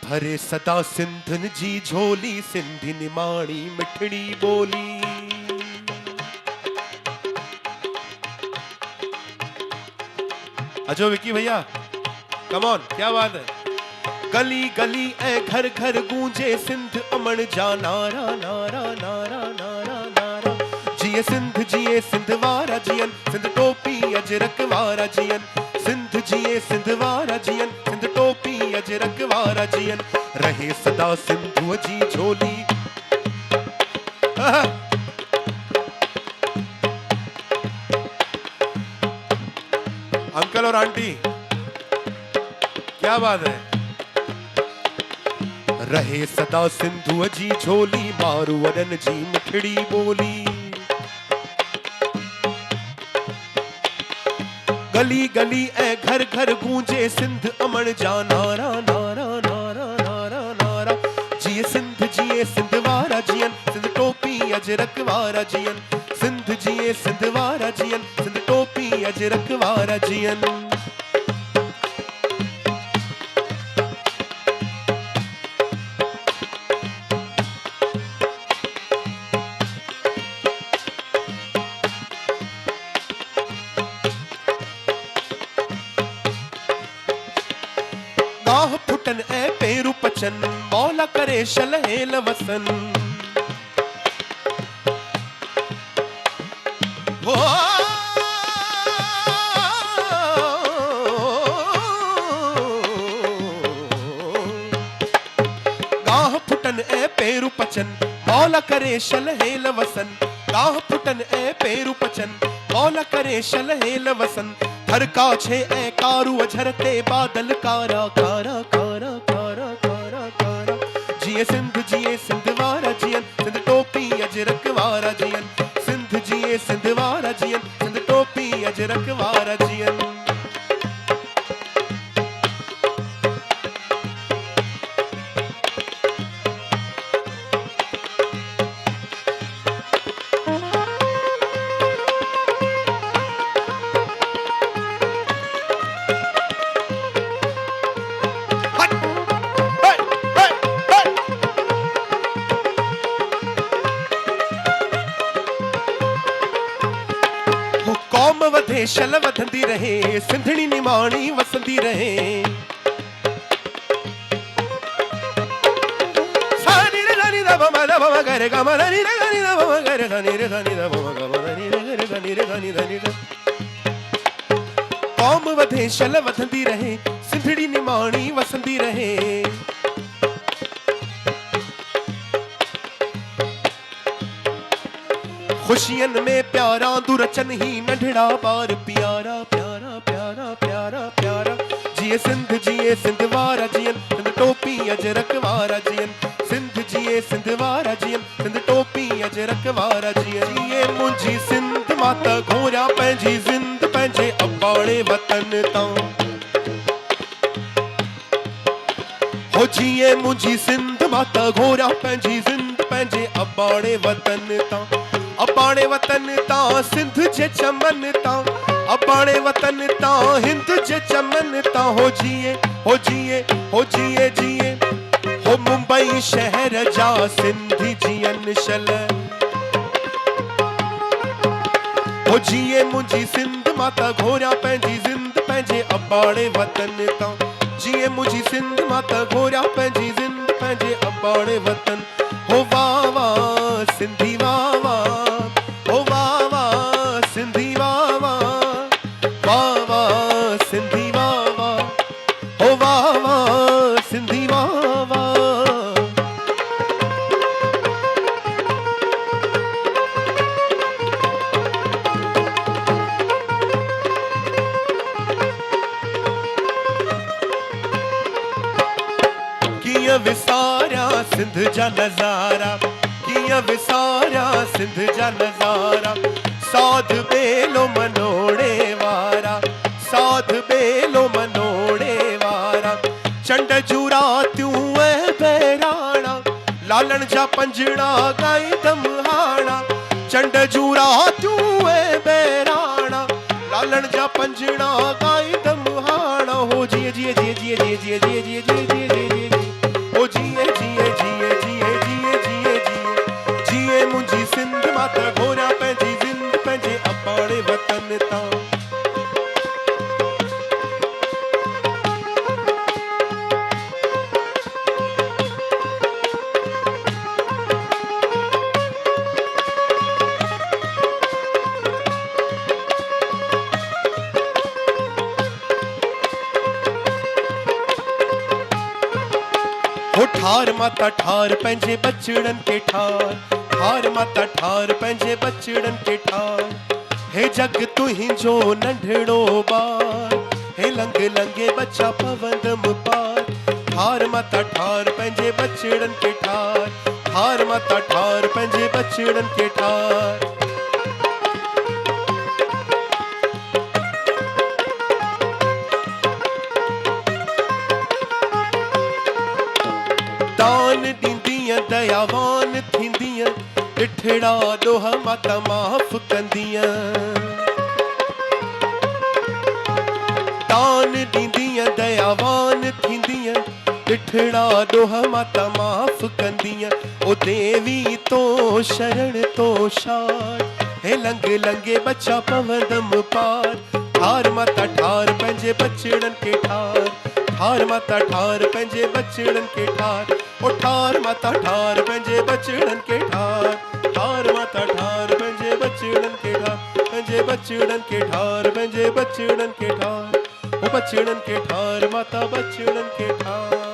भरे सदा सिंधन जी झोली, सिंधी निमाणी मिठड़ी बोली। अजो विकी भैया कम ऑन, क्या बात है। गली गली ए घर घर गूंजे सिंध अमन जा नारा नारा नारा नारा नारा। जिए सिंध जिए सिंध वारा जियन, सिंध टोपी अजरक वारा जियन। सिंध जिए सिंध वारा जियन, सिंध टोपी अजरक वारा जियन। रहे सदा सिंधु जी झोली। अंकल और आंटी क्या बात है। रहे सदा सिंधु जी झोली, मारू वरन जी मिठड़ी बोली। गली गली ए घर घर गूंजे सिंध अमन जा नारा नारा नारा नारा नारा। जिए सिंध जिए सिंध वारा जियन, सिंध टोपी अजरक वारा जियन। सिंध जिए सिंध वारा जियन, सिंध टोपी अजरक वारा जियन। गाह फुटन ए पेरू पचन, मौला करे शलहेल वसन। गाह फुटन ए पेरू पचन, मौला करे शलहेल वसन। गाह फुटन ए पेरू पचन, मौला करे शलहेल वसन। हर का छे ए कारू अझरते बादल कारा कारा कारा कारा कारा कारा। जिए सिंध जिए सिंध वारा जियन, सिंध टोपी अजरक वारा जियन। सिंध जिए सिंध वारा जियन, सिंध टोपी अजरक वारा जियन। कौम वधे शल वधंदी रहे, सिंधणी निमाणी वसंदी रहे। सानी रे सानी दा बमा दा बमा करे गा मा नी रे सानी दा बमा करे सानी रे सानी दा बमा गा मा नी रे करे सानी रे सानी दा नी दा। कौम वधे शल वधंदी रहे, सिंधणी निमाणी वसंदी रहे। खुशियन में प्यारा दुरचन ही नढ़ड़ा बार प्यारा प्यारा प्यारा प्यारा प्यारा। जिए सिंध जिए सिंध वारा जियन, सिंध टोपी अजरक वारा जियन। सिंध जिए सिंध वारा जियन, सिंध टोपी अजरक वारा जियन। जिए मुंजी सिंध माता घोरा पंहिंजी जिंद पंहिंजे अबाणे वतन तां। हो जिए मुंजी सिंध माता घोरा पंहिंजी जिंद पंहिंजे अबाणे वतन तां। अबाणे वतन तां सिंध जे चमन तां। अबाणे वतन तां हिंद जे चमन तां। हो जिए हो जिए हो जिए जिए हो मुंबई शहर जा सिंधी जियन शल। हो जिए मुंजी सिंध माता घोरा पंहिंजी जिंद पंहिंजे अबाणे वतन तां। जिए मुंजी सिंध माता घोरा पंहिंजी जिंद पंहिंजे अबाणे वतन। हो वाह वाह सिंधी वाह वाह, हो वाह वाह सिंधी वाह वाह। वाह वाह सिंधी वाह वाह, हो वाह वाह सिंधी वाह वाह। किया विसारा सिंध जा नजारा, किया विसारा सिंध जा नजारा। साध बेलो मनोड़े वारा, साध बेलो मनोड़े वारा। चंड जूरा त्यूं ऐ बहराणा, लालण जा पंजड़ा गाई दमहाणा। चंड जूरा त्यूं ऐ बहराणा, लालण जा पंजड़ा गाई दमहाणा। हो जिए जिए जिए जिए जिए जिए जिए जिए जिए जिए जिए जिए। हो ठार माता ठार पंहिंजे बचड़न के ठार, ठार माता ठार पंहिंजे बचड़न के ठार। हे जग तुहिंजो नंढड़ो ॿार, हे लंग लंगे बच्चा पवंदम पार। ठार माता ठार पंहिंजे बचड़न के ठार, ठार माता ठार पंहिंजे बचड़न के ठार। दान ॾींदीअ दयावान थींदीअ, ॾिठड़ा ॾोह माता माफ़ कंदीअ। दान ॾींदीअ दयावान थींदीअ, ॾिठड़ा ॾोह माता माफ़ कंदीअ। ओ देवी तो शरण तो शार, हे लंग लंगे बच्चा पवंदम पार। ठार माता ठार पंहिंजे बचड़न के ठार, ठार माता ठार पंहिंजे बचड़न के ठार। ओ ठार माता ठार पंहिंजे बचड़न के ठार, ठार माता ठार पंहिंजे बचड़न के ठार, पंहिंजे बचड़न के ठार, पंहिंजे बचड़न के ठार। ओ बचड़न के ठार माता बचड़न के ठार।